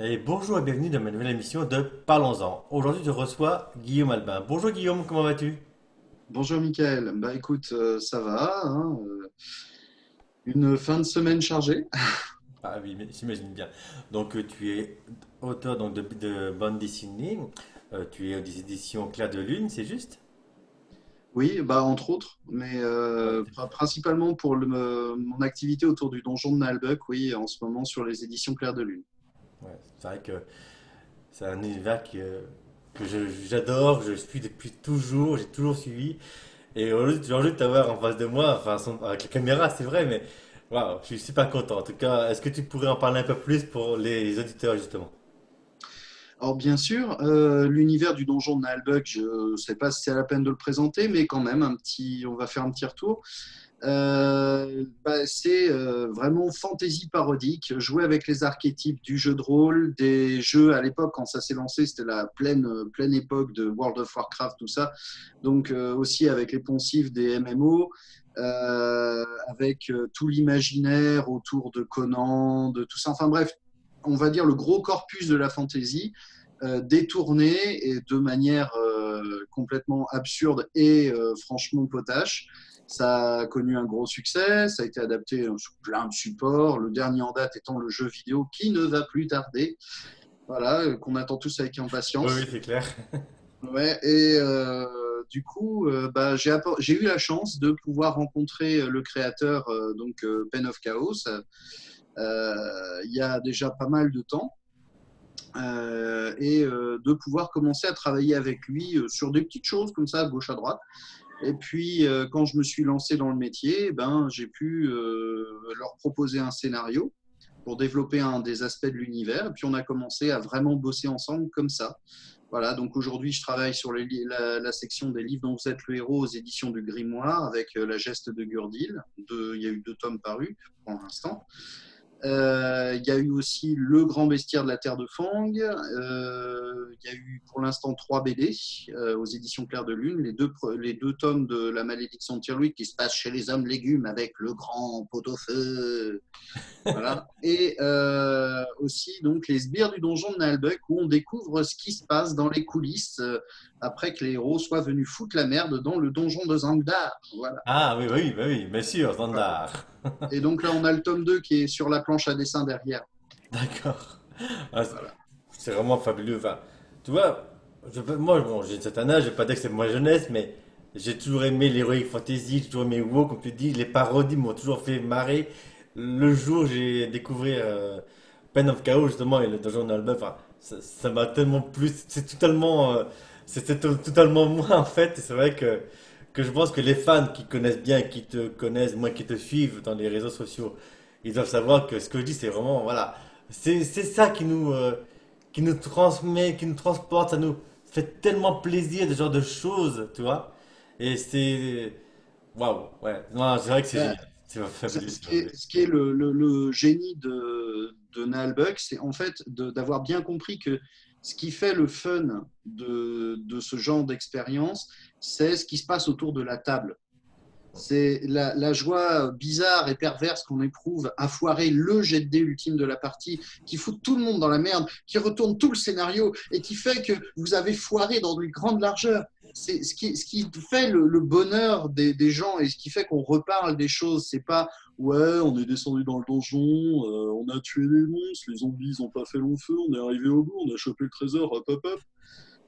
Et bonjour et bienvenue dans ma nouvelle émission de Parlons-en. Aujourd'hui, je reçois Guillaume Albin. Bonjour Guillaume, comment vas-tu? Bonjour Mickaël, bah écoute, ça va, hein, une fin de semaine chargée. Ah oui, mais j'imagine bien. Donc, tu es auteur donc, de bande dessinée. Tu es aux éditions Clair de Lune, c'est juste? Oui, bah entre autres, mais Ouais, principalement pour mon activité autour du donjon de Nalbuck, oui, en ce moment sur les éditions Clair de Lune. ouais, c'est vrai que c'est un univers que j'adore, que je suis depuis toujours, j'ai toujours suivi. Et aujourd'hui, j'ai envie de t'avoir en face de moi, enfin, avec la caméra, c'est vrai, mais waouh, je suis super content. En tout cas, est-ce que tu pourrais en parler un peu plus pour les auditeurs, justement? Alors bien sûr, l'univers du donjon de Nalbuck, je ne sais pas si c'est à la peine de le présenter, mais quand même, on va faire un petit retour. C'est vraiment fantasy parodique, jouer avec les archétypes du jeu de rôle, des jeux à l'époque quand ça s'est lancé, c'était la pleine époque de World of Warcraft, tout ça. Donc aussi avec les poncifs des MMO, avec tout l'imaginaire autour de Conan, de tout ça. Enfin bref, on va dire le gros corpus de la fantasy. Détourné et de manière complètement absurde et franchement potache. Ça a connu un gros succès, ça a été adapté sur plein de supports, le dernier en date étant le jeu vidéo qui ne va plus tarder, voilà, qu'on attend tous avec Oui, oui, impatience. c'est clair. Ouais, et du coup, j'ai eu la chance de pouvoir rencontrer le créateur, Pen of Chaos, il y a déjà pas mal de temps. De pouvoir commencer à travailler avec lui sur des petites choses comme ça, à gauche à droite. Et puis, quand je me suis lancé dans le métier, ben, j'ai pu leur proposer un scénario pour développer un des aspects de l'univers. Et puis, on a commencé à vraiment bosser ensemble comme ça. Voilà, donc aujourd'hui, je travaille sur la section des livres dont vous êtes le héros aux éditions du Grimoire avec la geste de Gurdil. Il y a eu 2 tomes parus pour l'instant. Il y a eu aussi Le Grand Bestiaire de la Terre de Fang. Il y a eu pour l'instant 3 BD aux éditions Clair de Lune. Les deux tomes de La Malédiction de Tyrluit qui se passe chez les hommes légumes avec le grand pot-au-feu. Voilà. Et aussi donc les sbires du donjon de Nalbuck où on découvre ce qui se passe dans les coulisses après que les héros soient venus foutre la merde dans le donjon de Zangdar. Voilà. Ah oui, oui, bah oui, bien sûr, Voilà. standard. Et donc là, on a le tome 2 qui est sur la planche à dessin derrière. D'accord. Ah, Voilà. c'est vraiment fabuleux. Enfin, tu vois, moi, bon, j'ai un certain âge, je vais pas dire que c'est ma jeunesse, mais j'ai toujours aimé l'heroic fantasy, j'ai toujours aimé WoW, comme tu dis. Les parodies m'ont toujours fait marrer. Le jour où j'ai découvert Pen of Chaos, justement, et le Donjon d'Alba, enfin, ça m'a tellement plu. Totalement moi, en fait. Et c'est vrai que je pense que les fans qui connaissent bien, qui te connaissent, moi, qui te suivent dans les réseaux sociaux, ils doivent savoir que ce que je dis, c'est vraiment, voilà, c'est ça qui nous transmet, qui nous transporte, ça nous fait tellement plaisir, ce genre de choses, tu vois. Et c'est, waouh, ouais, non, c'est vrai que c'est Ben, génial, c'est fabuleux, ce c'est qui est, fabuleux. ce qui est le génie de Nal Buck, c'est en fait d'avoir bien compris que ce qui fait le fun de ce genre d'expérience, c'est ce qui se passe autour de la table. C'est la joie bizarre et perverse qu'on éprouve à foirer le jet de dés ultime de la partie, qui fout tout le monde dans la merde, qui retourne tout le scénario et qui fait que vous avez foiré dans de grandes largeurs. C'est ce qui fait le bonheur des gens et ce qui fait qu'on reparle des choses. C'est pas ouais, on est descendu dans le donjon, on a tué des monstres, les zombies ils ont pas fait long feu, on est arrivé au bout, on a chopé le trésor, hop hop hop.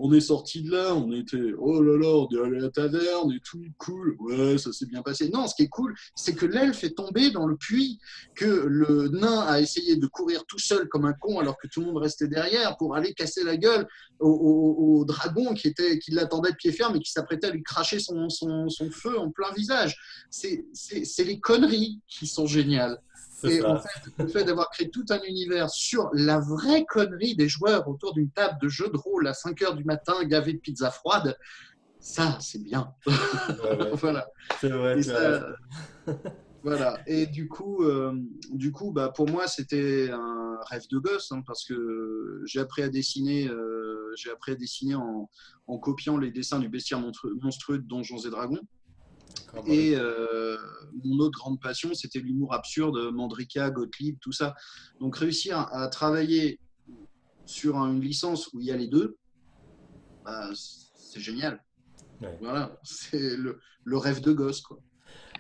On est sorti de là, on était, oh là là, on est allé à la taverne et tout, cool, ouais, ça s'est bien passé. Non, ce qui est cool, c'est que l'elfe est tombé dans le puits, que le nain a essayé de courir tout seul comme un con alors que tout le monde restait derrière pour aller casser la gueule au dragon qui l'attendait de pied ferme et qui s'apprêtait à lui cracher son feu en plein visage. C'est les conneries qui sont géniales. C'est Et en ça. fait, le fait d'avoir créé tout un univers sur la vraie connerie des joueurs autour d'une table de jeu de rôle à 5 heures du matin, gavé de pizza froide, ça, c'est bien. Ouais, ouais, Voilà. c'est vrai, Et tu as raison. ça, voilà. Et du coup, bah, pour moi, c'était un rêve de gosse, hein, parce que j'ai appris à dessiner en copiant les dessins du bestiaire monstrueux de Donjons et Dragons. D'accord, bah oui. Et mon autre grande passion, c'était l'humour absurde, Mandrika, Gottlieb, tout ça. Donc réussir à travailler sur une licence où il y a les deux, bah, c'est génial. Ouais. Voilà, c'est le rêve de gosse, quoi.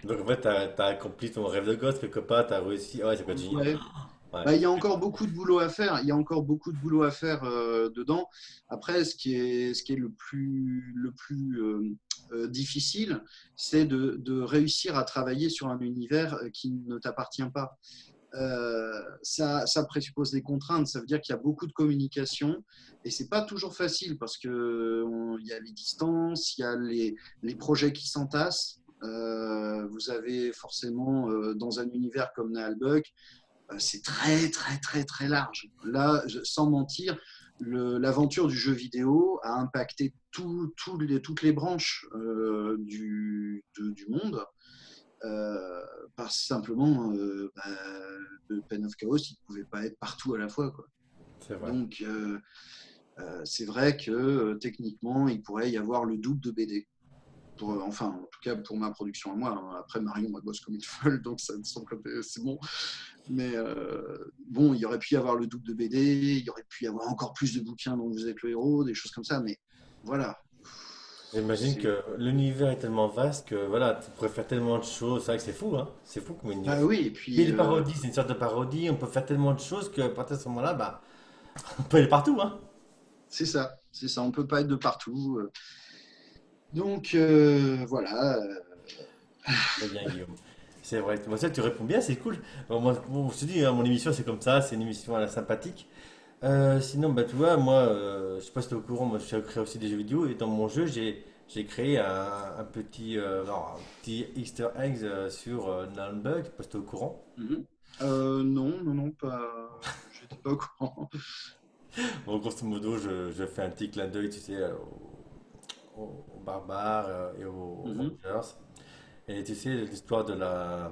Donc en fait, t'as accompli ton rêve de gosse quelque part, t'as réussi. Ah ouais, c'est pas génial. Ouais. Ouais. Bah, il y a encore beaucoup de boulot à faire. Il y a encore beaucoup de boulot à faire dedans. Après, ce qui est le plus difficile, c'est de réussir à travailler sur un univers qui ne t'appartient pas. Ça présuppose des contraintes. Ça veut dire qu'il y a beaucoup de communication et c'est pas toujours facile parce que il y a les distances, il y a les projets qui s'entassent. Vous avez forcément dans un univers comme Naalbuck, c'est très très très très large. Là, sans mentir, l'aventure du jeu vidéo a impacté toutes les branches du monde. Parce simplement, le Pen of Chaos, il ne pouvait pas être partout à la fois, quoi. C'est vrai. Donc, c'est vrai que techniquement, il pourrait y avoir le double de BD. Enfin, en tout cas, pour ma production à moi. Hein. Après, Marion, elle bosse comme une folle, donc ça me semble que c'est bon. Mais bon, il y aurait pu y avoir le double de BD, il y aurait pu y avoir encore plus de bouquins dont vous êtes le héros, des choses comme ça. Mais voilà, J'imagine c'est que l'univers est tellement vaste que voilà, tu pourrais faire tellement de choses. C'est vrai que c'est fou, hein. C'est fou comme univers. bah oui. Et Puis puis les parodies, c'est une sorte de parodie. On peut faire tellement de choses qu'à partir de ce moment-là, bah, on peut aller partout, hein. c'est ça, c'est ça. On peut pas être de partout. Donc voilà. Très bien, Guillaume. C'est vrai. Moi, ça, tu réponds bien, c'est cool. Alors, moi, bon, je te dis, hein, mon émission, c'est comme ça. C'est une émission à la sympathique. Sinon, bah, tu vois, moi, je sais pas si tu es au courant, moi, je crée aussi des jeux vidéo. Et dans mon jeu, j'ai créé un petit, non, un petit Easter egg sur Nalbug. Je sais pas si tu es au courant. Mhm. Non, non, non, pas. J'étais pas au courant. Bon, grosso modo, je fais un petit clin d'œil, tu sais, aux barbares et aux Mhm. Rangers. Et tu sais, l'histoire la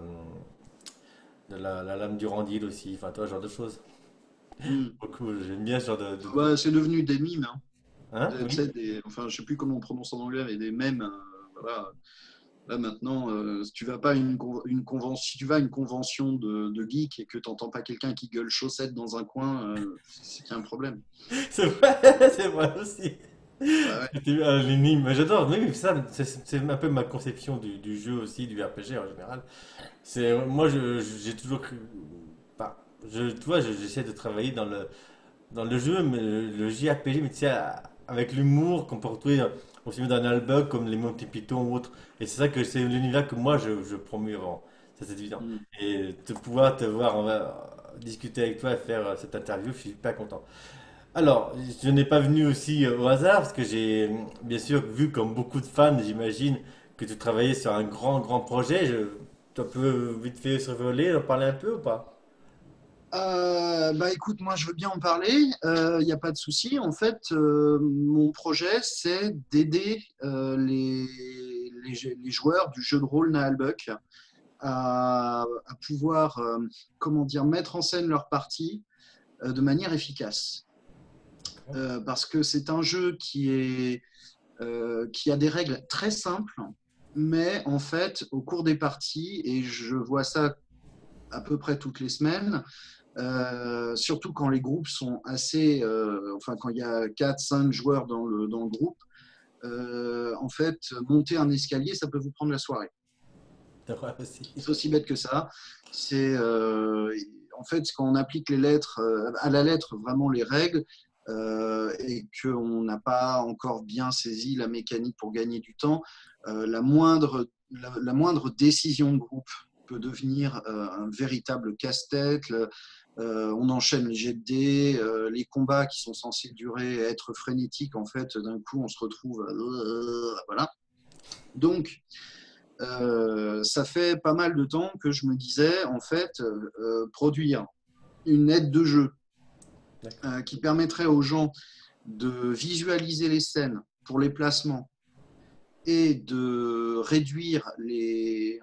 lame du Durandil aussi, enfin, toi, ce genre de choses. Mhm. Beaucoup, j'aime bien ce genre Bah, c'est devenu des mimes. Hein. Hein? Tu Oui? sais, enfin, je sais plus comment on prononce en anglais, mais des mèmes. Voilà. Là maintenant, si tu vas pas à une convention, si tu vas à une convention de geeks et que tu n'entends pas quelqu'un qui gueule chaussette dans un coin, c'est qu'il y a un problème. C'est vrai, c'est vrai aussi. Bah ouais. C'était l'énigme, j'adore, oui, ça, c'est un peu ma conception du jeu aussi, du RPG en général. Moi, j'ai toujours cru, bah, tu vois, j'essaie de travailler dans le jeu, mais le JRPG, mais tu sais, avec l'humour qu'on peut retrouver aussi bien dans un album comme les Monty Python ou autres. Et c'est ça que c'est l'univers que moi je promue avant. Ça, c'est évident. Mm. Et de pouvoir te voir, on va discuter avec toi et faire cette interview, je suis hyper content. Alors, je n'ai pas venu aussi au hasard parce que j'ai bien sûr vu comme beaucoup de fans, j'imagine, que tu travaillais sur un grand projet. Tu peux vite fait survoler, en parler un peu ou pas? Bah écoute, moi je veux bien en parler, il n'y a pas de souci. En fait, mon projet, c'est d'aider les joueurs du jeu de rôle Naalbuck à pouvoir, comment dire, mettre en scène leur partie de manière efficace. Parce que c'est un jeu qui a des règles très simples, mais en fait, au cours des parties, et je vois ça à peu près toutes les semaines, surtout quand les groupes sont assez, enfin quand il y a 4 5 joueurs dans le groupe, en fait, monter un escalier, ça peut vous prendre la soirée. C'est vrai aussi. C'est aussi bête que ça. C'est en fait quand on applique les lettres à la lettre vraiment les règles et qu'on n'a pas encore bien saisi la mécanique pour gagner du temps, la moindre décision de groupe peut devenir un véritable casse-tête. On enchaîne les jets de dés, les combats qui sont censés durer, être frénétiques, en fait, d'un coup, on se retrouve. Voilà. Donc, ça fait pas mal de temps que je me disais, en fait, produire une aide de jeu D'accord. qui permettrait aux gens de visualiser les scènes pour les placements et de réduire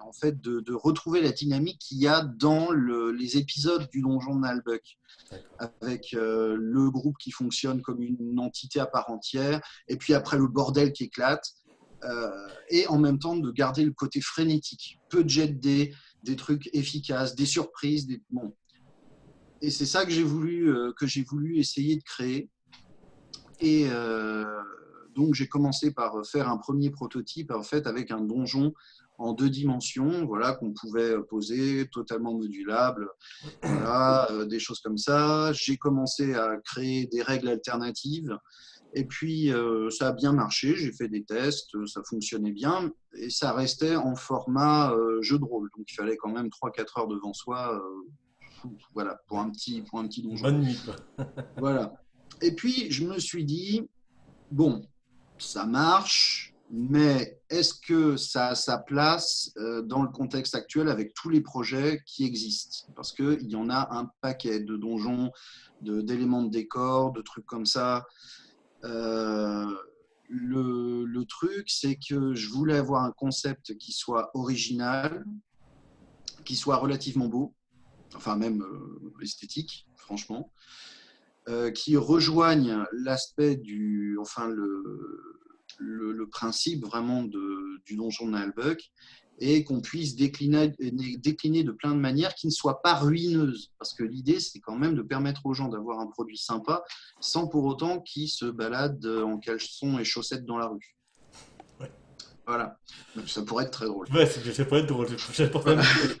en fait, de retrouver la dynamique qu'il y a dans les épisodes du Donjon de Nalbuck, D'accord. avec le groupe qui fonctionne comme une entité à part entière, et puis après le bordel qui éclate, et en même temps de garder le côté frénétique, peu de jet de dés, des trucs efficaces, des surprises, bon. Et c'est ça que j'ai voulu essayer de créer. Et donc, j'ai commencé par faire un premier prototype en fait, avec un donjon en 2 dimensions, voilà, qu'on pouvait poser, totalement modulable, voilà, des choses comme ça. J'ai commencé à créer des règles alternatives. Et puis, ça a bien marché. J'ai fait des tests, ça fonctionnait bien. Et ça restait en format jeu de rôle. Donc, il fallait quand même 3-4 heures devant soi, voilà, pour un petit Une donjon. bonne nuit, quoi. Voilà. Et puis, je me suis dit, bon, ça marche, mais est-ce que ça a sa place dans le contexte actuel avec tous les projets qui existent? Parce qu'il y en a un paquet de donjons, d'éléments de décor, de trucs comme ça. Euh, le truc, c'est que je voulais avoir un concept qui soit original, qui soit relativement beau, enfin même esthétique, franchement, qui rejoignent l'aspect enfin le principe vraiment du donjon de Nalbuck et qu'on puisse décliner de plein de manières qui ne soient pas ruineuses. Parce que l'idée, c'est quand même de permettre aux gens d'avoir un produit sympa sans pour autant qu'ils se baladent en caleçon et chaussettes dans la rue. Ouais, Voilà. Donc, ça pourrait être très drôle. ouais c'est pas être drôle. J'ai pas Voilà. me dire.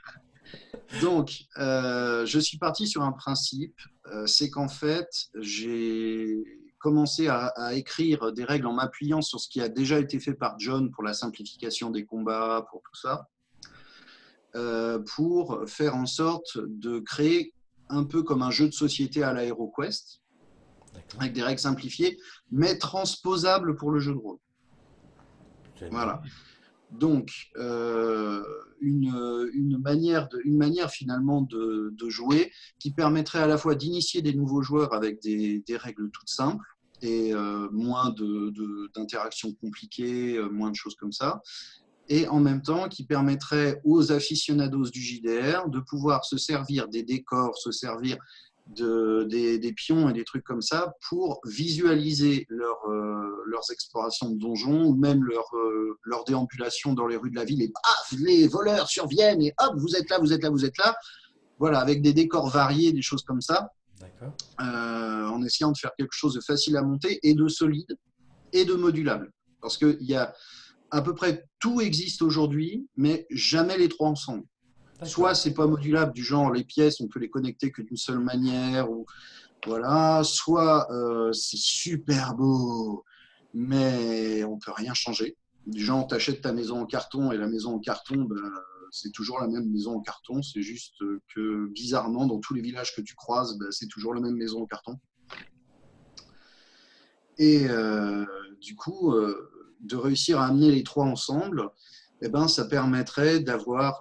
Donc, je suis parti sur un principe, c'est qu'en fait, j'ai commencé à écrire des règles en m'appuyant sur ce qui a déjà été fait par John pour la simplification des combats, pour tout ça, pour faire en sorte de créer un peu comme un jeu de société à l'HeroQuest, D'accord. avec des règles simplifiées, mais transposables pour le jeu de rôle. Génial. Voilà. Donc, une manière finalement de jouer qui permettrait à la fois d'initier des nouveaux joueurs avec des règles toutes simples et moins d'interactions compliquées, moins de choses comme ça, et en même temps qui permettrait aux aficionados du JDR de pouvoir se servir des décors, se servir des pions et des trucs comme ça pour visualiser leurs explorations de donjons ou même leur déambulation dans les rues de la ville et paf, les voleurs surviennent et hop, vous êtes là, vous êtes là, vous êtes là. Voilà, avec des décors variés, des choses comme ça, D'accord. en essayant de faire quelque chose de facile à monter et de solide et de modulable. Parce qu'il y a à peu près tout existe aujourd'hui, mais jamais les trois ensemble. Soit D'accord. c'est pas modulable, du genre les pièces, on peut les connecter que d'une seule manière, ou voilà. Soit c'est super beau, mais on peut rien changer. Du genre, t'achètes ta maison en carton et la maison en carton, ben, c'est toujours la même maison en carton. C'est juste que bizarrement, dans tous les villages que tu croises, ben, c'est toujours la même maison en carton. Et du coup, de réussir à amener les trois ensemble, eh ben, ça permettrait d'avoir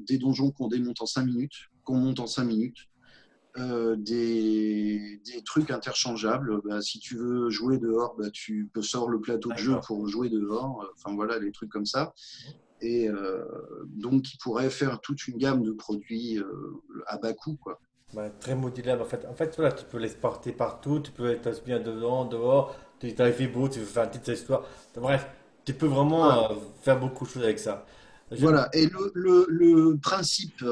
des donjons qu'on démonte en 5 minutes, qu'on monte en 5 minutes, des trucs interchangeables. Bah, si tu veux jouer dehors, bah, tu peux sortir le plateau de jeu D'accord. pour jouer dehors. Enfin voilà, des trucs comme ça. Et donc, il pourrait faire toute une gamme de produits à bas coût, quoi. Ouais, très modulable en fait voilà, tu peux les porter partout, tu peux être aussi bien dedans, dehors, tu il fait beau, tu veux faire une petite histoire. Bref, tu peux Voilà. vraiment faire beaucoup de choses avec ça. J'aime. Voilà. Et le principe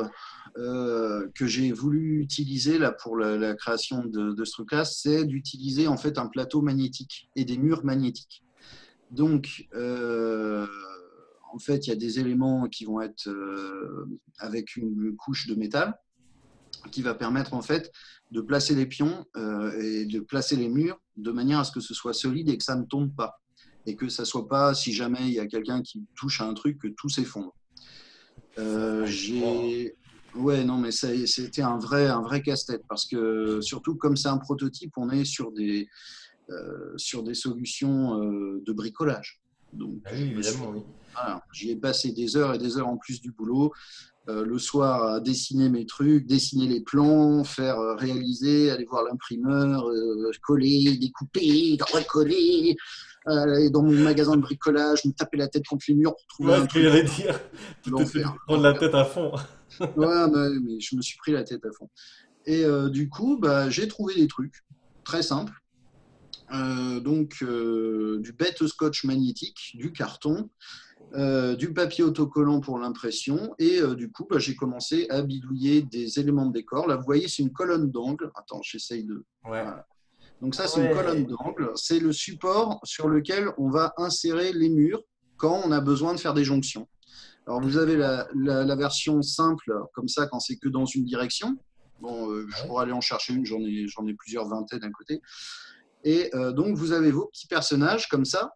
que j'ai voulu utiliser là, pour la création de ce truc-là, c'est d'utiliser en fait un plateau magnétique et des murs magnétiques. Donc, en fait, il y a des éléments qui vont être avec une couche de métal qui va permettre en fait de placer les pions et de placer les murs de manière à ce que ce soit solide et que ça ne tombe pas. Et que ça soit pas, si jamais il y a quelqu'un qui touche à un truc, que tout s'effondre. Ça fait grand, J'ai Ouais, non, mais c'était un vrai casse-tête parce que surtout comme c'est un prototype, on est sur des solutions de bricolage. Donc, hein. Ah oui, évidemment, oui. voilà, j'y ai passé des heures et des heures en plus du boulot. Le soir, à dessiner mes trucs, dessiner les plans, faire réaliser, aller voir l'imprimeur, coller, découper, recoller. Aller dans mon magasin de bricolage, me taper la tête contre les murs pour trouver Ouais, un ce que truc. j'allais dire, L'enfer, prendre la l'enfer. tête à fond. Ouais, mais je me suis pris la tête à fond. Et du coup, bah, j'ai trouvé des trucs très simples. Donc, du bête scotch magnétique, du carton, du papier autocollant pour l'impression et du coup, bah, j'ai commencé à bidouiller des éléments de décor. Là, vous voyez, c'est une colonne d'angle. Attends, j'essaye de. Ouais. Voilà. Donc ça, Ah c'est une colonne ouais. d'angle. C'est le support sur lequel on va insérer les murs quand on a besoin de faire des jonctions. Alors, vous avez la version simple, comme ça, quand c'est que dans une direction. Bon, je Ouais. pourrais aller en chercher une, j'en ai plusieurs vingtaines à côté. Et donc, vous avez vos petits personnages comme ça.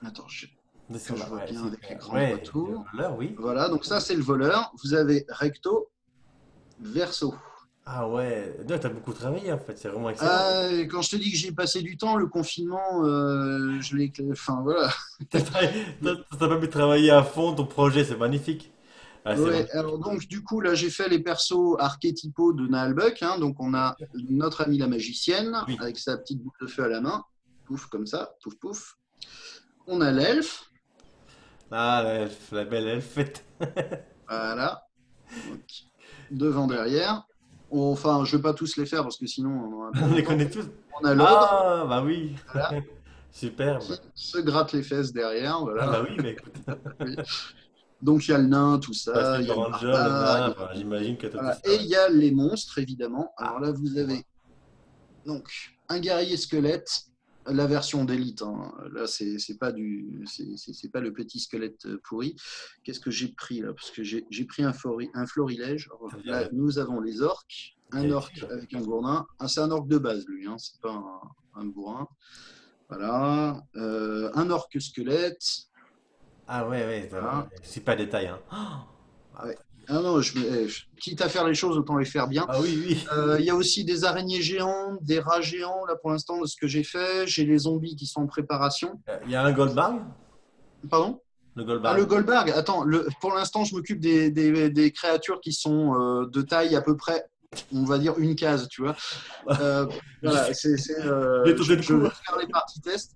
Attends, que je vois Ouais, bien avec les grandes ouais, le retours. voleur, oui. Voilà, donc ça, c'est le voleur. Vous avez recto, verso. Ah ouais, donc t'as beaucoup travaillé en fait, c'est vraiment excellent. Quand je te dis que j'ai passé du temps, le confinement, je l'ai. Enfin, voilà. T'as pas pu travailler à fond ton projet, c'est magnifique. Ah, c'est Ouais, vraiment. alors donc du coup là j'ai fait les persos archétypaux de Naalbuck, hein. Donc on a notre amie la magicienne Oui. avec sa petite boule de feu à la main, pouf comme ça, pouf pouf. On a l'elfe, Ah, la belle elfette. voilà, donc, devant derrière. Enfin je vais pas tous les faire parce que sinon on en a pour On les longtemps. connaît tous. On a l'ogre, Ah, bah oui. voilà, Superbe. qui se gratte les fesses derrière, Ah voilà. bah oui, mais écoute. Oui. Donc il y a le nain, tout Parce que ça, il y le a le ranger, le barbare, nain, enfin, j'imagine que t'as tout voilà. ça, Et ouais. il y a les monstres évidemment. Alors Ah, là vous dis-moi. avez donc un guerrier squelette, la version d'élite, hein. Là c'est pas c'est pas le petit squelette pourri. Qu'est-ce que j'ai pris là? Parce que j'ai pris un florilège. Alors, Ça veut dire là nous avons les orques, un orc terrifiant. avec un gourdin. Ah, c'est un orc de base lui, hein, c'est pas un bourrin. Voilà. Un orc squelette. Ah ouais, ouais, Voilà. super détail, hein. Ah, Ouais. Ah non, quitte à faire les choses, autant les faire bien. ah oui, oui. Il y a aussi des araignées géantes, des rats géants. Là, pour l'instant, de ce que j'ai fait, j'ai les zombies qui sont en préparation. Il y a un Goldberg? Pardon? Le Ah, le Goldberg. Goldberg. Attends, pour l'instant, je m'occupe des créatures qui sont de taille à peu près, on va dire, une case, tu vois. Euh, voilà, J'ai tenté le je coup. vais faire les parties test.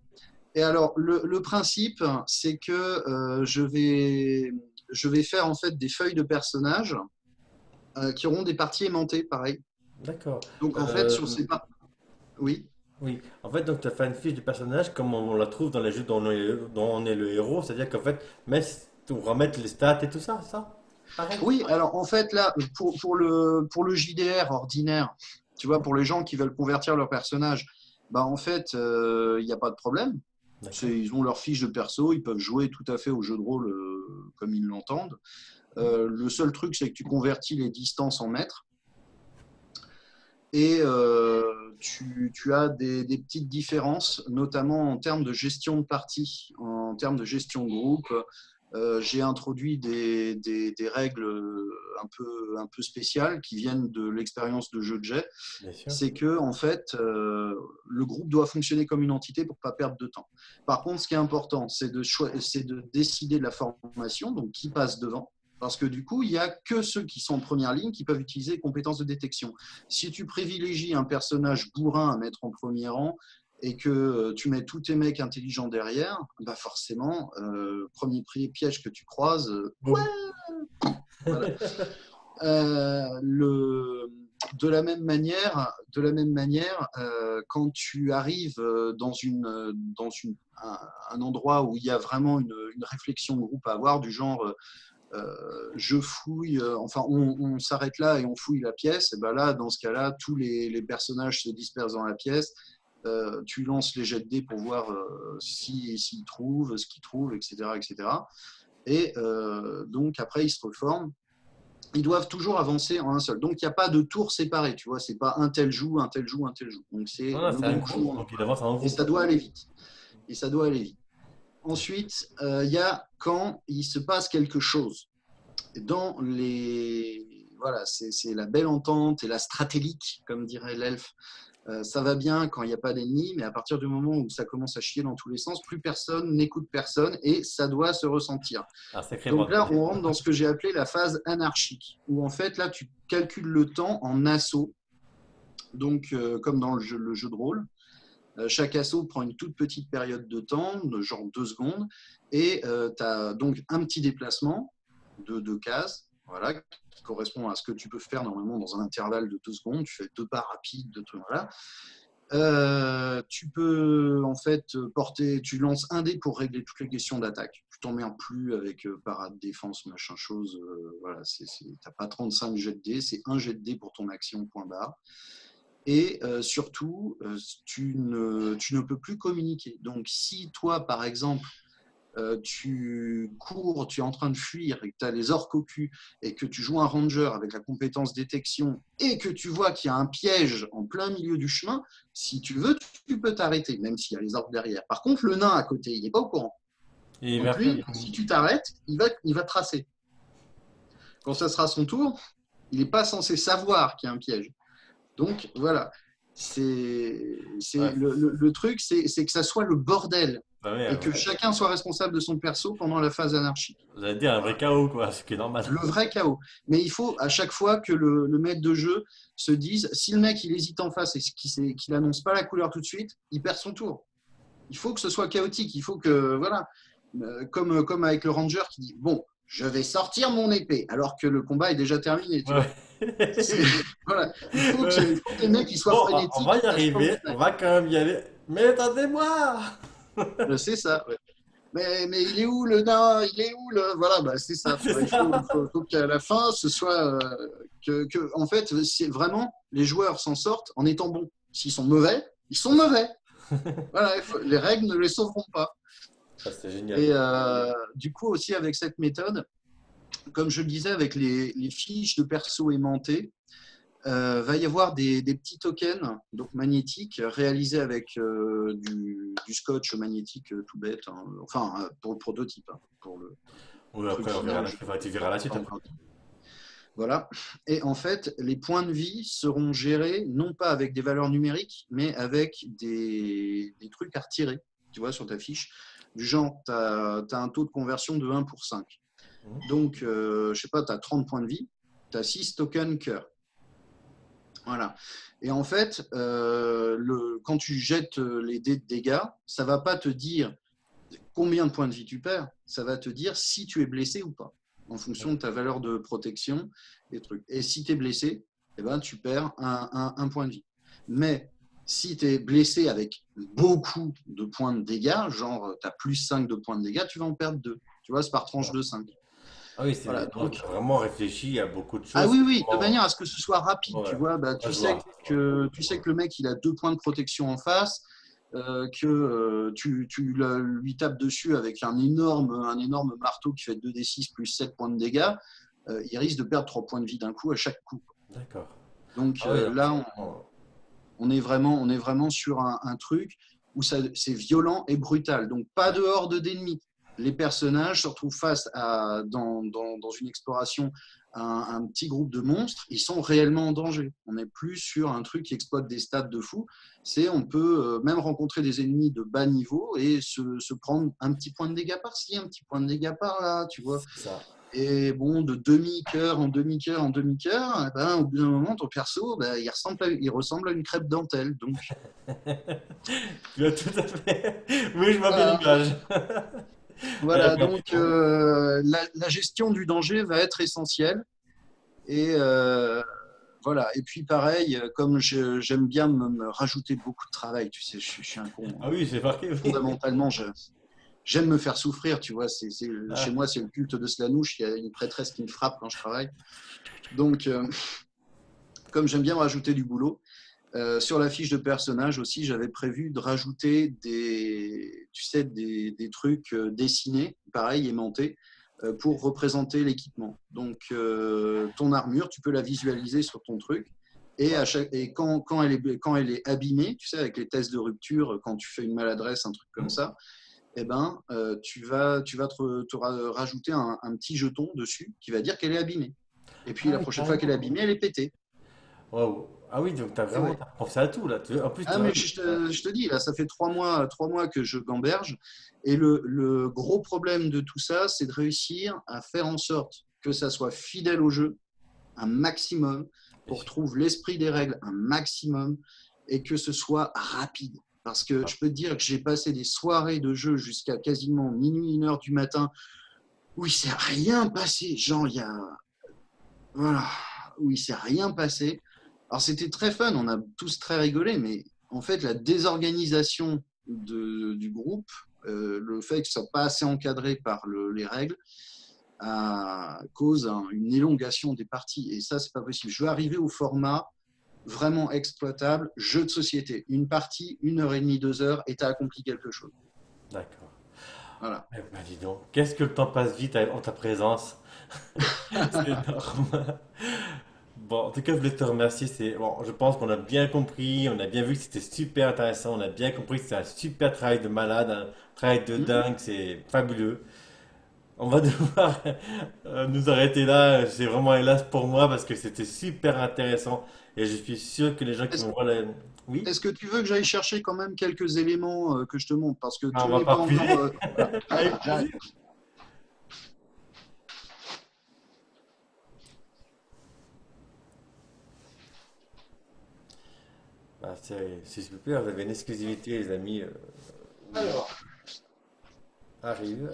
Et alors, le principe, c'est que je vais faire en fait des feuilles de personnages qui auront des parties aimantées, pareil. D'accord. Donc, en fait, Euh, sur ces parties. Oui. oui. En fait, donc tu as fait une fiche du personnage comme on la trouve dans les jeux dont on est le héros. C'est-à-dire qu'en fait, on va mettre les stats et tout ça, ça? Pareil. Oui, alors en fait, là, pour le JDR ordinaire, tu vois, pour les gens qui veulent convertir leur personnage, bah, en fait, il n'y a pas de problème. D'accord. Ils ont leur fiche de perso, ils peuvent jouer tout à fait au jeu de rôle comme ils l'entendent. Le seul truc, c'est que tu convertis les distances en mètres et tu as des petites différences, notamment en termes de gestion de partie, en termes de gestion de groupe. J'ai introduit des règles un peu spéciales qui viennent de l'expérience de jeu de jet. Bien sûr. C'est que en fait, le groupe doit fonctionner comme une entité pour ne pas perdre de temps. Par contre, ce qui est important, c'est de décider de la formation, donc qui passe devant. Parce que du coup, il n'y a que ceux qui sont en première ligne qui peuvent utiliser les compétences de détection. Si tu privilégies un personnage bourrin à mettre en premier rang et que tu mets tous tes mecs intelligents derrière, bah forcément, premier piège que tu croises, Boum. voilà. Le, de la même manière quand tu arrives dans un endroit où il y a vraiment une réflexion de groupe à avoir, du genre je fouille, enfin on s'arrête là et on fouille la pièce, et ben là, dans ce cas-là, tous les personnages se dispersent dans la pièce. Tu lances les jets de dés pour voir s'ils trouvent, ce qu'ils trouvent, etc. etc. Et donc après, ils se reforment. Ils doivent toujours avancer en un seul. Donc, il n'y a pas de tours séparés, tu vois. C'est pas un tel joue, un tel joue, un tel joue. Donc, c'est Voilà, le c'est un groupe joue groupe, en donc il normal. avance en Et groupe. ça doit aller vite. Et ça doit aller vite. Ensuite, il y a quand il se passe quelque chose. Dans les. Voilà, c'est la belle entente et la stratégique, comme dirait l'elfe. Ça va bien quand il n'y a pas d'ennemis, mais à partir du moment où ça commence à chier dans tous les sens, plus personne n'écoute personne et ça doit se ressentir. Un sacré Donc là, bordel. on rentre dans ce que j'ai appelé la phase anarchique, où en fait, là, tu calcules le temps en assauts, donc comme dans le jeu de rôle. Chaque assaut prend une toute petite période de temps, de genre 2 secondes, et tu as donc un petit déplacement de 2 cases, voilà, qui correspond à ce que tu peux faire normalement dans un intervalle de 2 secondes. Tu fais 2 pas rapides, de trucs, voilà. Tu peux en fait porter, tu lances un dé pour régler toutes les questions d'attaque. Tu t'emmerdes plus avec parade, défense, machin chose. Voilà, t'as pas 35 jets de dés, c'est un jet de dé pour ton action, point barre. Et surtout, tu ne peux plus communiquer. Donc, si toi, par exemple, tu cours, tu es en train de fuir et que tu as les orques au cul et que tu joues un ranger avec la compétence détection et que tu vois qu'il y a un piège en plein milieu du chemin, si tu veux, tu peux t'arrêter, même s'il y a les orques derrière. Par contre, le nain à côté, il n'est pas au courant. Et il va Donc faire. lui, si tu t'arrêtes, il va tracer. Quand ça sera son tour, il n'est pas censé savoir qu'il y a un piège. Donc voilà, Ouais, le truc, c'est que ça soit le bordel bah ouais, et que chacun soit responsable de son perso pendant la phase anarchique. vous allez dire un vrai Voilà. chaos, quoi, ce qui est normal. Le vrai chaos. Mais il faut à chaque fois que le maître de jeu se dise, si le mec il hésite en face et qu'il n'annonce pas la couleur tout de suite, il perd son tour. Il faut que ce soit chaotique. Il faut que, voilà, comme avec le ranger qui dit, bon, je vais sortir mon épée, alors que le combat est déjà terminé, tu vois. Ouais. Voilà. Il faut que les mecs ils soient Bon, on va frénétiques. y arriver, on va quand même y aller. Mais attendez-moi! C'est ça. Ouais. Mais il est où le nain? Il est où le. Voilà, bah, c'est ça. Tu vois, C'est ça. faut qu'à la fin, ce soit. En fait, c'est vraiment, les joueurs s'en sortent en étant bons. S'ils sont mauvais, ils sont mauvais. Voilà, les règles ne les sauveront pas. Ça, c'est génial. Et du coup, aussi, avec cette méthode, comme je le disais, avec les fiches de perso aimantées, va y avoir des petits tokens donc magnétiques réalisés avec du scotch magnétique tout bête, hein. Enfin pour le prototype, hein, pour le Oui, truc après, on verra final. la, enfin, tu verras la suite Pas après. encore dit. Voilà. Et en fait, les points de vie seront gérés non pas avec des valeurs numériques, mais avec des trucs à retirer. Tu vois, sur ta fiche, du genre, tu as un taux de conversion de 1 pour 5. Mhm. Donc, je sais pas, tu as 30 points de vie, tu as 6 tokens cœur. Voilà. Et en fait, quand tu jettes les dés de dégâts, ça ne va pas te dire combien de points de vie tu perds, ça va te dire si tu es blessé ou pas, en fonction de ta valeur de protection et trucs. Et si tu es blessé, eh ben, tu perds un point de vie. Mais si tu es blessé avec beaucoup de points de dégâts, genre tu as plus 5 de points de dégâts, tu vas en perdre 2. Tu vois, c'est par tranche de 5. Ah oui, Voilà, donc donc t'as vraiment réfléchi à beaucoup de ah choses. oui, C'est oui, de vraiment. manière à ce que ce soit rapide, Ouais, tu vois, bah, ouais, je vois. tu sais que le mec, il a 2 points de protection en face, que tu lui tapes dessus avec un énorme marteau qui fait 2d6 plus 7 points de dégâts, il risque de perdre 3 points de vie d'un coup à chaque coup. D'accord. Donc Ah oui, donc c'est là, vraiment. on est vraiment sur un truc où c'est violent et brutal. Donc, pas de horde d'ennemis. Les personnages se retrouvent face dans une exploration à un petit groupe de monstres. Ils sont réellement en danger. On n'est plus sur un truc qui exploite des stats de fou. On peut même rencontrer des ennemis de bas niveau et se prendre un petit point de dégâts par-ci, un petit point de dégâts par-là, tu vois. C'est ça. Et bon, de demi-cœur en demi-cœur en demi-cœur, eh ben, au bout d'un moment, ton perso, ben, il ressemble à une crêpe dentelle. Donc, Tu as tout à fait. Oui, je vois bien voilà. l'image. Voilà, donc la gestion du danger va être essentielle. Et voilà. Et puis pareil, comme j'aime bien me rajouter beaucoup de travail, tu sais, je suis un con, Ah hein. oui, c'est marqué, oui. Fondamentalement, j'aime me faire souffrir, tu vois. Chez Ah, moi, c'est le culte de Slanouche. Il y a une prêtresse qui me frappe quand je travaille. Donc, comme j'aime bien me rajouter du boulot, sur la fiche de personnage aussi, j'avais prévu de rajouter tu sais, des trucs dessinés, pareil, aimantés, pour représenter l'équipement. Donc, ton armure, tu peux la visualiser sur ton truc. Et quand elle est abîmée, tu sais, avec les tests de rupture, quand tu fais une maladresse, un truc comme hmm. ça, eh ben, tu vas te rajouter un petit jeton dessus qui va dire qu'elle est abîmée. Et puis, Ah la oui, prochaine fois qu'elle est carrément. abîmée, elle est pétée. Waouh. Ah oui, donc Et ouais. t'as pensé à tout là. En plus, Ah, toi, mais oui. je te dis, là, ça fait 3 mois que je gamberge. Et le gros problème de tout ça, c'est de réussir à faire en sorte que ça soit fidèle au jeu un maximum, Bien qu'on sûr. retrouve l'esprit des règles un maximum et que ce soit rapide. Parce que Ah, je peux te dire que j'ai passé des soirées de jeu jusqu'à quasiment minuit, 1 heure du matin où il ne s'est rien passé. Genre, voilà, où il ne s'est rien passé. Alors, c'était très fun, on a tous très rigolé, mais en fait, la désorganisation du groupe, le fait que ce ne soit pas assez encadré par les règles, cause une élongation des parties. Et ça, c'est pas possible. Je veux arriver au format vraiment exploitable, jeu de société. Une partie, 1 heure et demie, 2 heures, et tu as accompli quelque chose. D'accord. Voilà. Eh ben, dis donc, qu'est-ce que le temps passe vite en ta présence. C'est énorme. Bon, en tout cas, je voulais te remercier. Bon, je pense qu'on a bien compris, on a bien vu que c'était super intéressant, on a bien compris que c'est un super travail de malade, un travail de Mhm. dingue, c'est fabuleux. On va devoir nous arrêter là. C'est vraiment hélas pour moi parce que c'était super intéressant et je suis sûr que les gens qui Est-ce vont voir la... Oui? est-ce que tu veux que j'aille chercher quand même quelques éléments que je te montre? Parce que Ah, on tout va n'est pas pas refuser. encore. Voilà. Avec J'arrive. plaisir. Bah, c'est super, vous avez une exclusivité, les amis. Alors, Arrive.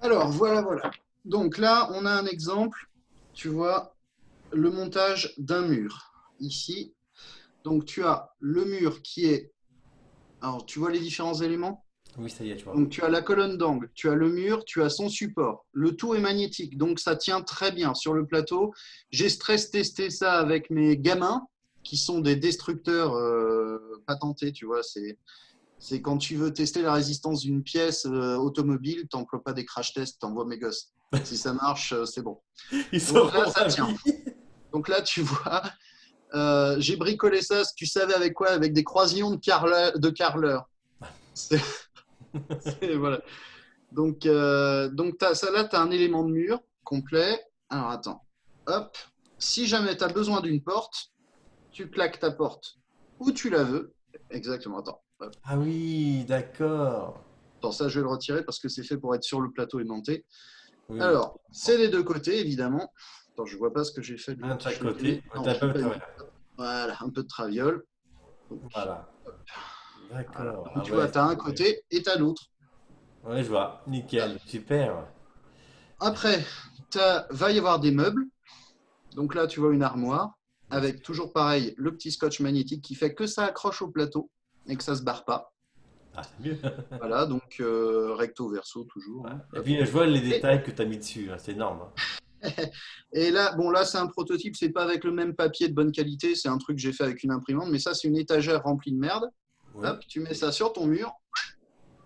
voilà, voilà. Donc là, on a un exemple. Tu vois, le montage d'un mur. Ici, donc tu as le mur qui est. Alors, tu vois les différents éléments? Oui, ça y est, tu vois. Donc, tu as la colonne d'angle, tu as le mur, tu as son support. Le tout est magnétique, donc ça tient très bien sur le plateau. J'ai stress testé ça avec mes gamins, qui sont des destructeurs patentés, tu vois. C'est quand tu veux tester la résistance d'une pièce automobile, tu n'emploies pas des crash tests, tu envoies mes gosses. Si ça marche, c'est bon. Ils Donc là, seront ça tient. ravis. Donc là, tu vois, j'ai bricolé ça, tu savais avec quoi? Avec des croisillons de carreleurs. C'est, voilà. Donc ça là, tu as un élément de mur complet. Alors attends, hop. Si jamais tu as besoin d'une porte, tu claques ta porte où tu la veux. Exactement, attends. Hop. Ah oui, d'accord. Attends, ça, je vais le retirer parce que c'est fait pour être sur le plateau aimanté. Oui, oui. Alors, c'est les deux côtés, évidemment. Attends, je vois pas ce que j'ai fait de Un de l'autre. chaque Je l'ai pas mis. côté. Ouais, Non, t'as je pas l'ai le pas mis. travers. Voilà, un peu de traviole. Donc, Voilà. voilà. D'accord. Donc Ah tu ouais, vois, tu as un ouais. côté et tu as l'autre. Ouais, je vois. Nickel. Super. Après, va y avoir des meubles. Donc là, tu vois une armoire Oui, avec toujours pareil le petit scotch magnétique qui fait que ça accroche au plateau et que ça se barre pas. ah, c'est mieux. Voilà, donc recto verso toujours, Ouais. hein. Et Hop. puis, je vois les Et, détails que tu as mis dessus, hein. C'est énorme, hein. et là, bon, là, c'est un prototype, c'est pas avec le même papier de bonne qualité, c'est un truc que j'ai fait avec une imprimante, mais ça, c'est une étagère remplie de merde. Oui. Hop, tu mets ça sur ton mur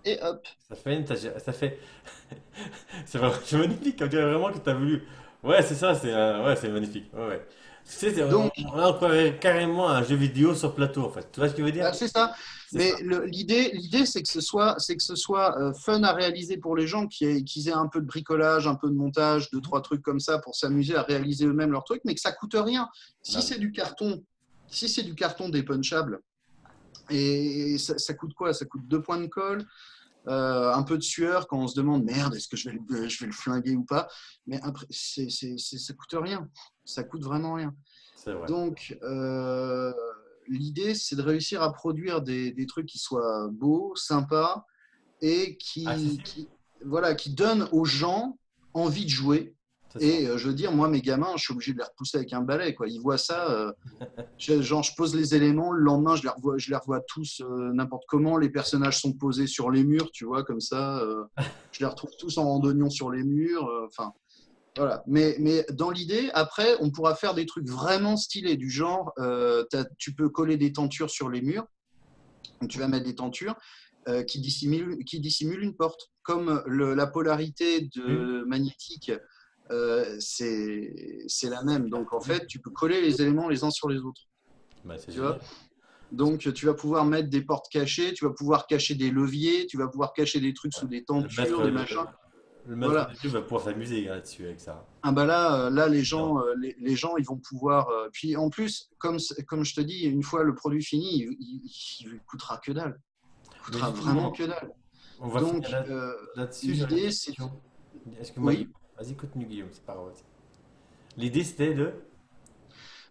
et hop. Ça fait une ça fait. C'est magnifique. On dirait vraiment que tu as voulu. Ouais, c'est ça. Ouais, c'est magnifique. Ouais, ouais. Tu sais, Donc, là, on croirait carrément un jeu vidéo sur plateau, en fait. Tu vois ce que je veux dire? bah, c'est ça. C'est Mais ça. l'idée, c'est que ce soit fun à réaliser pour les gens, qu'ils aient un peu de bricolage, un peu de montage, deux, trois trucs comme ça pour s'amuser à réaliser eux-mêmes leurs trucs, mais que ça coûte rien. Si Bah oui. c'est du carton, si c'est du carton dépunchable, et ça coûte quoi? Ça coûte 2 points de colle, un peu de sueur quand on se demande merde, est-ce que je vais le flinguer ou pas? Mais après, ça coûte rien. Ça coûte vraiment rien. C'est vrai. Donc, l'idée, c'est de réussir à produire des trucs qui soient beaux, sympas et Accessible? voilà, qui donnent aux gens envie de jouer. C'est ça. Et je veux dire, moi, mes gamins, je suis obligé de les repousser avec un balai, quoi. Ils voient ça, genre, je pose les éléments, le lendemain, je les revois tous n'importe comment. Les personnages sont posés sur les murs, tu vois, comme ça. Je les retrouve tous en randonnion sur les murs. Enfin, voilà. Mais dans l'idée, après, on pourra faire des trucs vraiment stylés, du genre, tu peux coller des tentures sur les murs. Donc, tu vas mettre des tentures qui dissimulent une porte. Comme la polarité Oui. de magnétique, c'est la C'est même. clair. Donc, en Oui. fait, tu peux coller les éléments les uns sur les autres. Bah, c'est Tu vois? génial. Donc, tu vas pouvoir mettre des portes cachées, tu vas pouvoir cacher des leviers, tu vas pouvoir cacher des trucs Ouais. sous des Le maître, tentures, des machins. le maître Voilà. du jeu va pouvoir s'amuser hein, là-dessus avec ça. Ah bah là les Non. gens, les gens, ils vont pouvoir. Puis en plus, comme je te dis, une fois le produit fini, il coûtera que dalle. Il Mais coûtera vraiment justement, que dalle. on va finir Donc, là-dessus. J'aurais une l'idée, c'est. question. Excuse-moi, Oui. Guillaume. Vas-y, continue, Guillaume. C'est pas grave. L'idée, c'était de.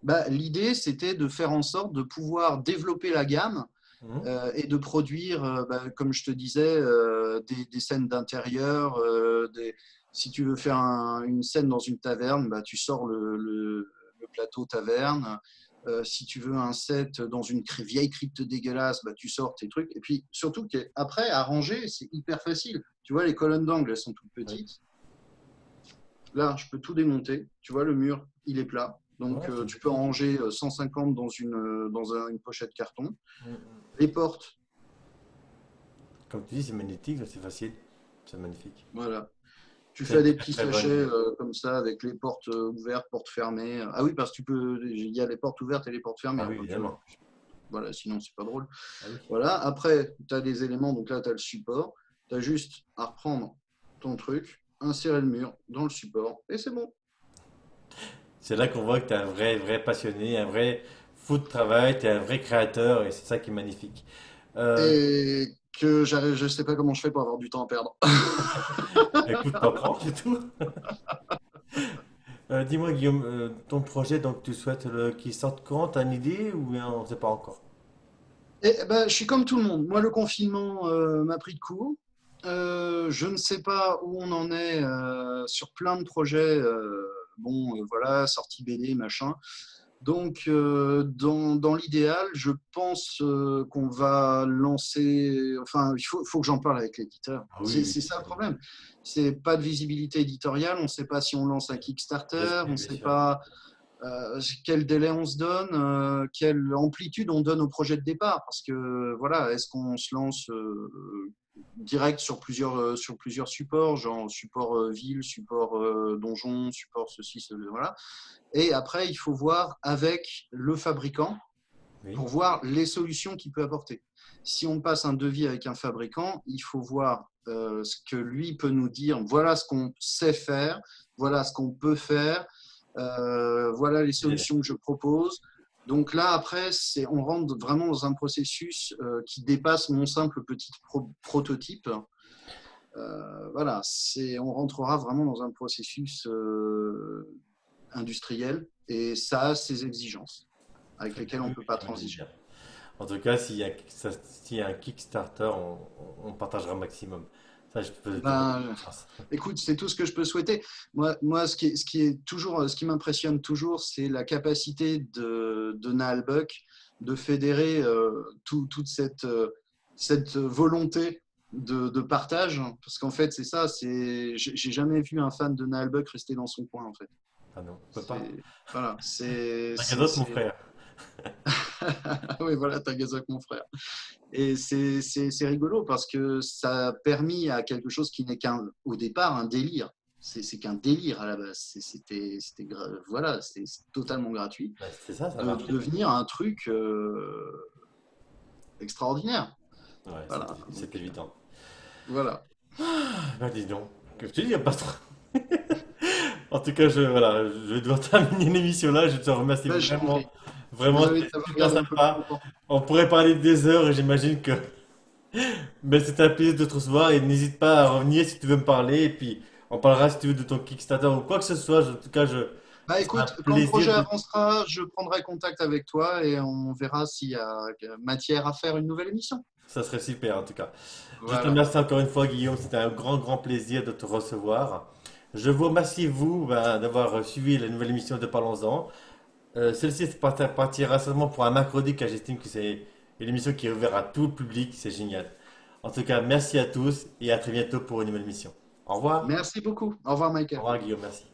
Bah, l'idée, c'était de faire en sorte de pouvoir développer la gamme Mhm. et de produire, bah, comme je te disais, des scènes d'intérieur. Si tu veux faire une scène dans une taverne, bah, tu sors le plateau taverne. Si tu veux un set dans une vieille crypte dégueulasse, bah, tu sors tes trucs. Et puis surtout qu'après, à ranger, c'est hyper facile. Tu vois, les colonnes d'angle, elles sont toutes Oui. petites. Là, je peux tout démonter. Tu vois, le mur, il est plat. Donc, Ouais, c'est tu peux en magnifique. ranger 150 une pochette carton. Mm, mm. Les portes, Comme tu dis, c'est magnétique, c'est facile. C'est magnifique. voilà. Tu C'est une fais des très petits très bonne sachets idée. comme ça avec les portes ouvertes, portes fermées. Ah oui, parce que il y a les portes ouvertes et les portes fermées. Ah Hein, oui, quand tu veux. évidemment. Voilà, sinon, c'est pas drôle. Ah oui. Voilà. Après, tu as des éléments. Donc là, tu as le support. Tu as juste à reprendre ton truc, insérer le mur dans le support et c'est bon. C'est là qu'on voit que tu es un vrai, vrai passionné, un vrai fou de travail, tu es un vrai créateur et c'est ça qui est magnifique. Euh, Et que j'arrive, je sais pas comment je fais pour avoir du temps à perdre. Écoute, t'apprends, c'est tout. Dis-moi, Guillaume, ton projet, donc tu souhaites qu'il sorte quand? T'as une idée ou bien on ne sait pas encore? Et, ben, je suis comme tout le monde. Moi, le confinement m'a pris de court. Je ne sais pas où on en est sur plein de projets. Bon, voilà, sortie BD, machin. Donc, dans l'idéal, je pense qu'on va lancer. Enfin, faut que j'en parle avec l'éditeur. Ah oui, C'est oui, ça le problème. C'est pas de visibilité éditoriale. On ne sait pas si on lance un je Kickstarter. On sais, ne bien sait sûr. pas quel délai on se donne, quelle amplitude on donne au projet de départ. Parce que voilà, est-ce qu'on se lance direct sur plusieurs supports, genre support ville, support donjon, support ceci, cela, voilà. Et après, il faut voir avec le fabricant Oui, pour voir les solutions qu'il peut apporter. Si on passe un devis avec un fabricant, il faut voir ce que lui peut nous dire. Voilà ce qu'on sait faire, voilà ce qu'on peut faire, voilà les bien. solutions que je propose. Donc là, après, on rentre vraiment dans un processus qui dépasse mon simple petit prototype. Voilà, on rentrera vraiment dans un processus industriel et ça a ses exigences avec Très bien, lesquelles on oui, ne oui, peut pas j'imagine transiger. bien. En tout cas, s'il y a un Kickstarter, on partagera un maximum. Ça, je peux te faire Ben, confiance. écoute, c'est tout ce que je peux souhaiter. Moi ce qui m'impressionne toujours, c'est la capacité de Nahal Buck de fédérer toute cette volonté de partage. Parce qu'en fait, c'est ça. J'ai jamais vu un fan de Nahal Buck rester dans son coin. En fait, Ah non, on peut pas. voilà, T'inquiète d'autre, mon frère. oui, voilà, Tagazok, mon frère. Et c'est rigolo parce que ça a permis à quelque chose qui n'est au départ un délire. C'est qu'un délire à la base. Voilà, c'est totalement gratuit Bah, c'est ça, ça de marche. devenir un truc extraordinaire. Ouais, Voilà. c'est Donc, évident. voilà. Bah dis donc, que je te dis, il n'y a pas trop. En tout cas, voilà, je vais devoir terminer l'émission là. Je te remercie Ben, je t'en vraiment. prie. Vraiment, Désolé de c'était t'avoir super gardé un peu plus sympa. longtemps. On pourrait parler des heures et j'imagine que. Mais c'était un plaisir de te recevoir et n'hésite pas à revenir si tu veux me parler. Et puis, on parlera si tu veux de ton Kickstarter ou quoi que ce soit. En tout cas, Bah ce sera un écoute, quand le plaisir projet de. avancera, je prendrai contact avec toi et on verra s'il y a matière à faire une nouvelle émission. Ça serait super en tout cas. Je te Voilà. remercie encore une fois, Guillaume. C'était un grand, grand plaisir de te recevoir. Je vous remercie, vous, ben, d'avoir suivi la nouvelle émission de Parlons-en. Celle-ci partira seulement pour un mercredi car j'estime que c'est une émission qui est ouverte à tout le public. C'est génial. En tout cas, merci à tous et à très bientôt pour une nouvelle émission. Au revoir. Merci beaucoup. Au revoir, Au Michael. revoir, Guillaume. Merci.